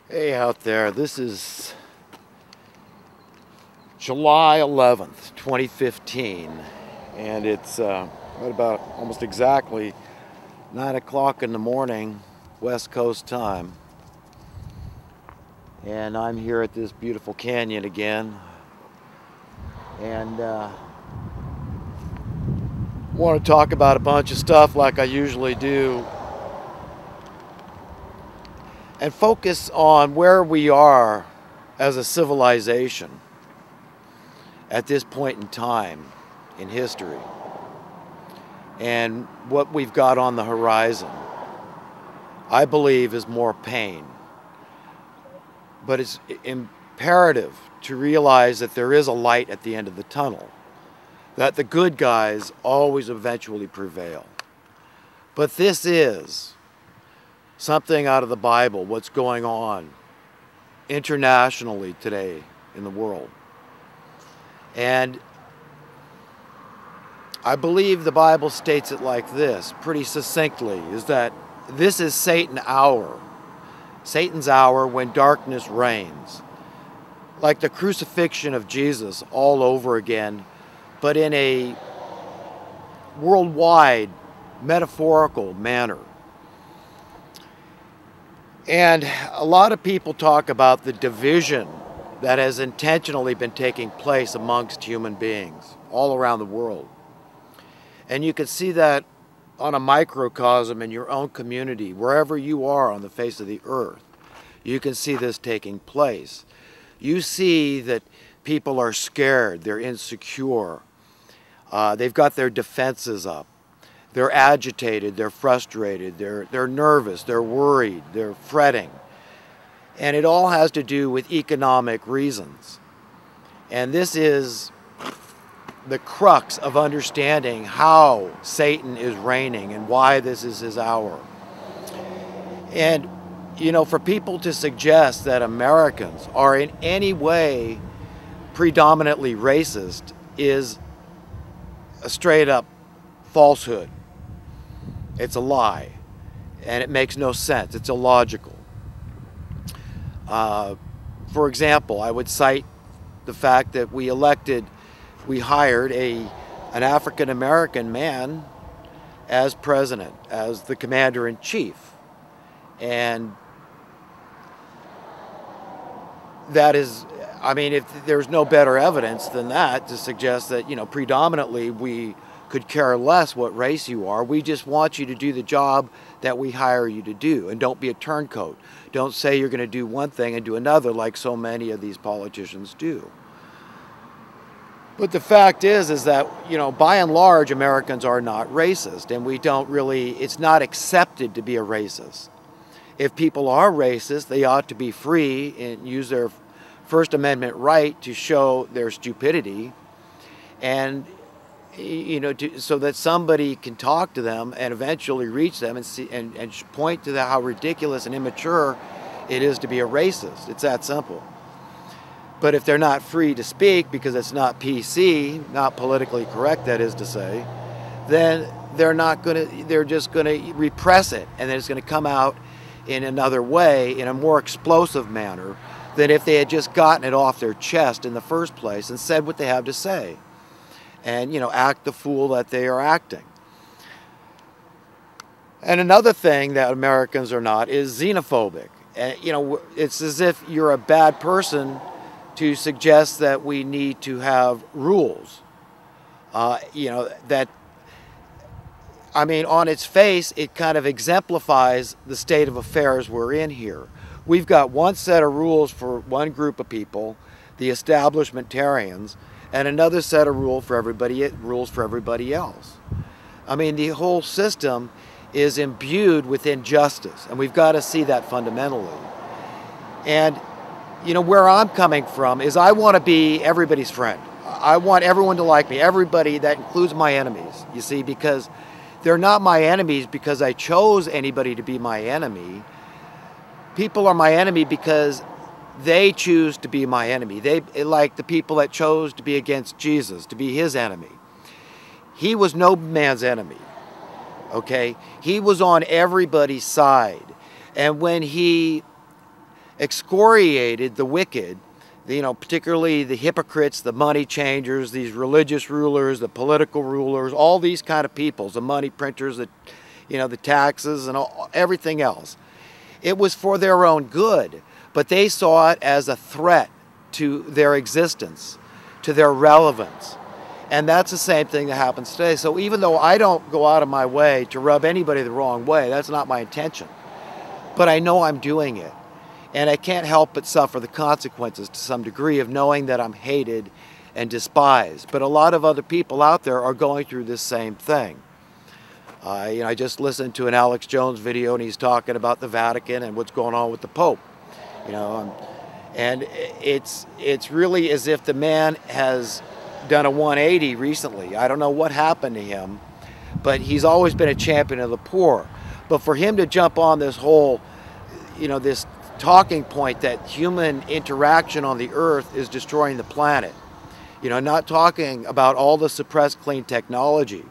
Hey out there, this is July 11th, 2015, and it's right about almost exactly 9 o'clock in the morning, West Coast time. And I'm here at this beautiful canyon again, and want to talk about a bunch of stuff like I usually do, and focus on where we are as a civilization at this point in time in history and what we've got on the horizon. I believe is more pain, but it's imperative to realize that there is a light at the end of the tunnel, that the good guys always eventually prevail. But this is something out of the Bible, what's going on internationally today in the world. And I believe the Bible states it like this, pretty succinctly, is that this is Satan's hour when darkness reigns. Like the crucifixion of Jesus all over again, but in a worldwide, metaphorical manner. And a lot of people talk about the division that has intentionally been taking place amongst human beings all around the world. And you can see that on a microcosm in your own community, wherever you are on the face of the earth. You can see this taking place. You see that people are scared, they're insecure, they've got their defenses up. They're agitated, they're frustrated, they're nervous, they're worried, they're fretting. And it all has to do with economic reasons. And this is the crux of understanding how Satan is reigning and why this is his hour. And, you know, for people to suggest that Americans are in any way predominantly racist is a straight up falsehood. It's a lie, and it makes no sense. It's illogical. For example, I would cite the fact that we hired an African-American man as president, as the commander-in-chief. And that is, I mean, if there's no better evidence than that to suggest that, you know, predominantly we could care less what race you are. We just want you to do the job that we hire you to do, and don't be a turncoat. Don't say you're going to do one thing and do another like so many of these politicians do. But the fact is that, you know, by and large, Americans are not racist, and we don't really, it's not accepted to be a racist. If people are racist, they ought to be free and use their First Amendment right to show their stupidity, and you know, so that somebody can talk to them and eventually reach them and see and point to how ridiculous and immature it is to be a racist. It's that simple. But if they're not free to speak because it's not PC, not politically correct, that is to say, then they're just gonna repress it, and then it's gonna come out in another way, in a more explosive manner than if they had just gotten it off their chest in the first place and said what they have to say. And, you know, act the fool that they are acting. And another thing that Americans are not is xenophobic. And, you know, it's as if you're a bad person to suggest that we need to have rules. You know, that, I mean, on its face, it kind of exemplifies the state of affairs we're in here. We've got one set of rules for one group of people, the establishmentarians, and another set of rules for everybody else. I mean, the whole system is imbued with injustice, and we've got to see that fundamentally. And, you know, where I'm coming from is I want to be everybody's friend. I want everyone to like me, everybody, that includes my enemies, you see, because they're not my enemies because I chose anybody to be my enemy. People are my enemy because they choose to be my enemy. They, like the people that chose to be against Jesus, to be his enemy. He was no man's enemy, okay? He was on everybody's side. And when he excoriated the wicked, particularly the hypocrites, the money changers, these religious rulers, the political rulers, all these kind of peoples, the money printers, the taxes and everything else. It was for their own good, but they saw it as a threat to their existence, to their relevance. And that's the same thing that happens today. So even though I don't go out of my way to rub anybody the wrong way, that's not my intention. But I know I'm doing it. And I can't help but suffer the consequences to some degree of knowing that I'm hated and despised. But a lot of other people out there are going through this same thing. I just listened to an Alex Jones video, and he's talking about the Vatican and what's going on with the Pope. And it's really as if the man has done a 180 recently. I don't know what happened to him, but he's always been a champion of the poor. But for him to jump on this whole, this talking point that human interaction on the earth is destroying the planet, not talking about all the suppressed clean technology,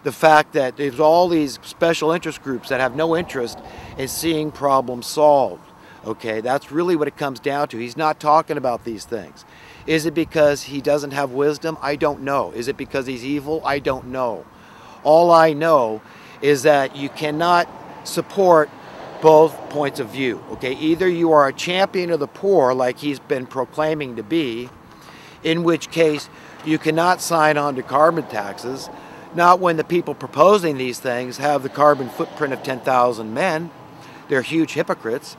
the fact that there's all these special interest groups that have no interest in seeing problems solved. Okay, that's really what it comes down to. He's not talking about these things. Is it because he doesn't have wisdom? I don't know. Is it because he's evil? I don't know. All I know is that you cannot support both points of view. Okay, either you are a champion of the poor like he's been proclaiming to be, in which case you cannot sign on to carbon taxes, not when the people proposing these things have the carbon footprint of 10,000 men. They're huge hypocrites.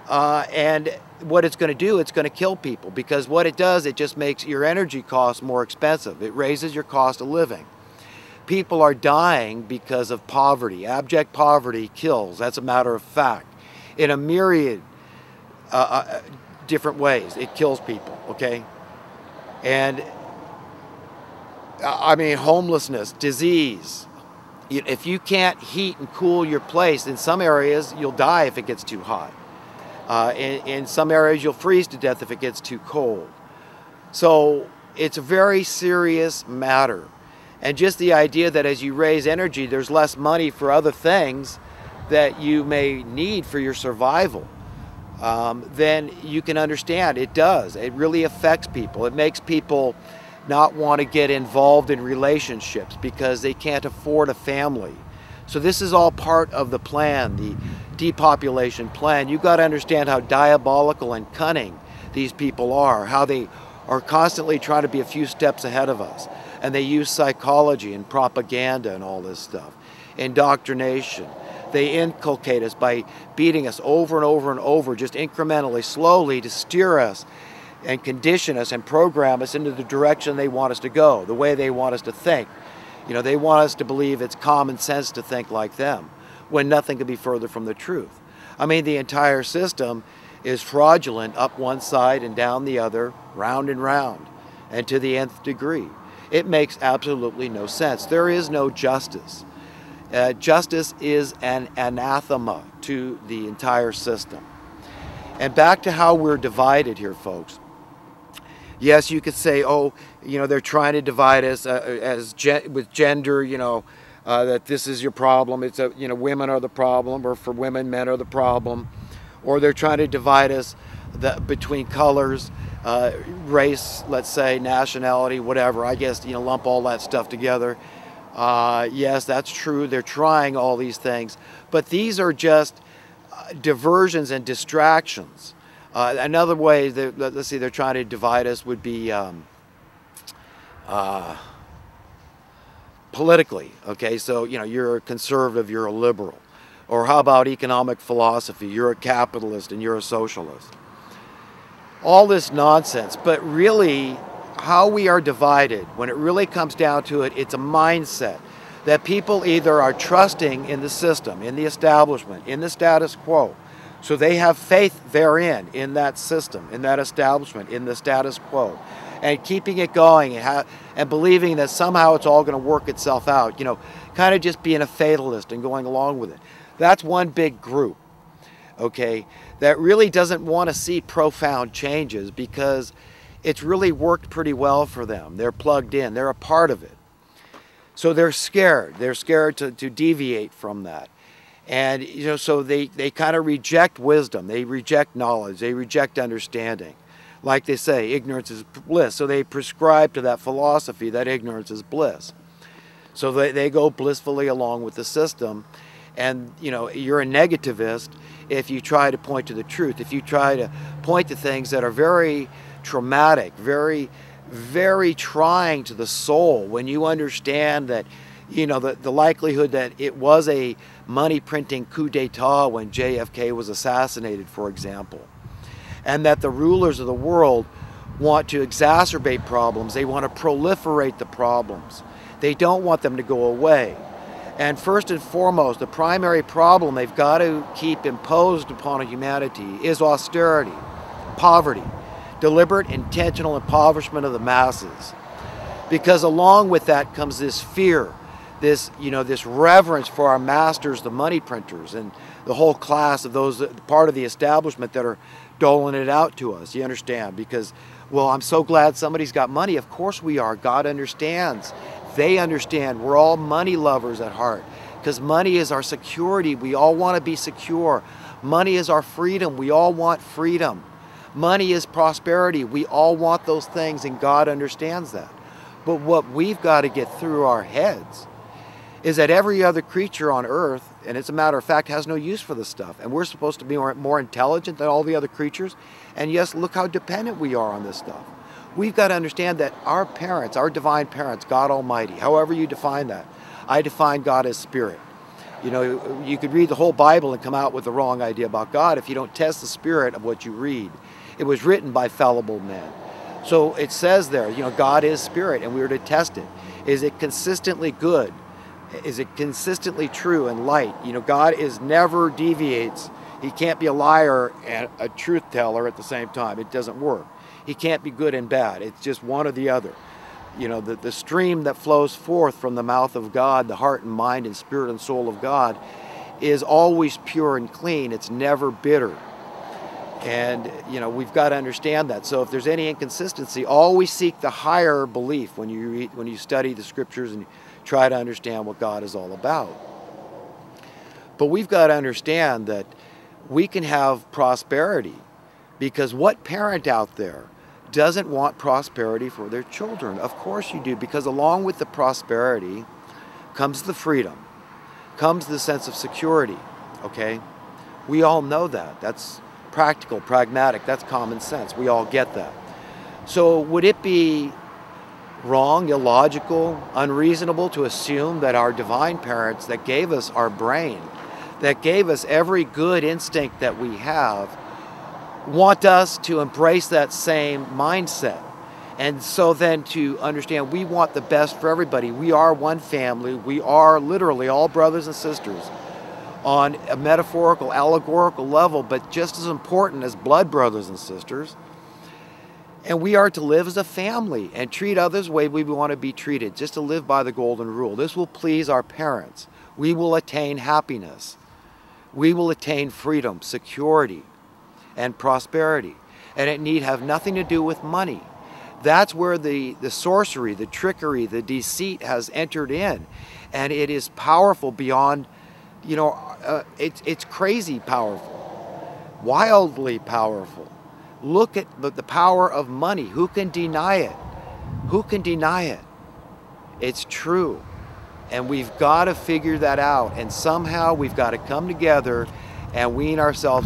And what it's going to do, it's going to kill people, because what it does, it just makes your energy costs more expensive. It raises your cost of living. People are dying because of poverty. Abject poverty kills. That's a matter of fact. In a myriad different ways, it kills people, okay? And I mean, homelessness, disease. If you can't heat and cool your place, in some areas, you'll die if it gets too hot. In some areas, you'll freeze to death if it gets too cold. So it's a very serious matter. And just the idea that as you raise energy, there's less money for other things that you may need for your survival, then you can understand it does. It really affects people. It makes people not want to get involved in relationships because they can't afford a family. So this is all part of the plan, the depopulation plan. You've got to understand how diabolical and cunning these people are, how they are constantly trying to be a few steps ahead of us. And they use psychology and propaganda and all this stuff, indoctrination. They inculcate us by beating us over and over and over, just incrementally, slowly, to steer us and condition us and program us into the direction they want us to go, the way they want us to think. They want us to believe it's common sense to think like them, when nothing could be further from the truth. I mean, the entire system is fraudulent up one side and down the other, round and round, and to the nth degree. It makes absolutely no sense. There is no justice. Justice is an anathema to the entire system. And back to how we're divided here, folks. Yes, you could say, oh, they're trying to divide us with gender, that this is your problem. It's women are the problem, or for women, men are the problem. Or they're trying to divide us between colors, race, let's say, nationality, whatever. I guess, lump all that stuff together. Yes, that's true. They're trying all these things. But these are just diversions and distractions. Another way, let's see, they're trying to divide us would be politically. Okay, so, you're a conservative, you're a liberal. Or how about economic philosophy? You're a capitalist and you're a socialist. All this nonsense, but really how we are divided, when it really comes down to it, it's a mindset that people either are trusting in the system, in the establishment, in the status quo. So they have faith therein, in that system, in that establishment, in the status quo, and keeping it going and believing that somehow it's all going to work itself out, kind of just being a fatalist and going along with it. That's one big group, okay, that really doesn't want to see profound changes because it's really worked pretty well for them. They're plugged in. They're a part of it. So they're scared. They're scared to deviate from that. And so they kind of reject wisdom, they reject knowledge, they reject understanding. Like they say, ignorance is bliss. So they prescribe to that philosophy that ignorance is bliss. So they go blissfully along with the system. And you're a negativist if you try to point to the truth, if you try to point to things that are very traumatic, very, very trying to the soul, when you understand that the likelihood that it was a money printing coup d'etat when JFK was assassinated, for example, and that the rulers of the world want to exacerbate problems, they want to proliferate the problems, they don't want them to go away. And first and foremost, the primary problem they've got to keep imposed upon humanity is austerity, poverty, deliberate, intentional impoverishment of the masses. Because along with that comes this fear, this reverence for our masters, the money printers, and the whole class of those part of the establishment that are doling it out to us. You understand? Because, well, I'm so glad somebody's got money. Of course we are. God understands. They understand. We're all money lovers at heart, because money is our security. We all want to be secure. Money is our freedom. We all want freedom. Money is prosperity. We all want those things, and God understands that. But what we've got to get through our heads is that every other creature on earth, and as a matter of fact, has no use for this stuff. And we're supposed to be more intelligent than all the other creatures. And yes, look how dependent we are on this stuff. We've got to understand that our parents, our divine parents, God Almighty, however you define that, I define God as spirit. You could read the whole Bible and come out with the wrong idea about God if you don't test the spirit of what you read. It was written by fallible men. So it says there, God is spirit, and we are to test it. Is it consistently good? Is it consistently true and light? God never deviates. He can't be a liar and a truth teller at the same time. It doesn't work. He can't be good and bad. It's just one or the other. The stream that flows forth from the mouth of God, the heart and mind and spirit and soul of God, is always pure and clean. It's never bitter. And, we've got to understand that. So if there's any inconsistency, always seek the higher belief when you study the scriptures and try to understand what God is all about. But we've got to understand that we can have prosperity, because what parent out there doesn't want prosperity for their children? Of course you do, because along with the prosperity comes the freedom, comes the sense of security, okay? We all know that. That's practical, pragmatic, that's common sense. We all get that. So would it be wrong, illogical, unreasonable to assume that our divine parents that gave us our brain, that gave us every good instinct that we have, want us to embrace that same mindset? And so then to understand we want the best for everybody. We are one family. We are literally all brothers and sisters on a metaphorical, allegorical level, but just as important as blood brothers and sisters. And we are to live as a family and treat others the way we want to be treated, just to live by the golden rule. This will please our parents. We will attain happiness. We will attain freedom, security, and prosperity. And it need have nothing to do with money. That's where the sorcery, the trickery, the deceit has entered in. And it is powerful beyond, it's crazy powerful, wildly powerful. Look at the power of money. Who can deny it? Who can deny it? It's true. And we've got to figure that out. And somehow we've got to come together and wean ourselves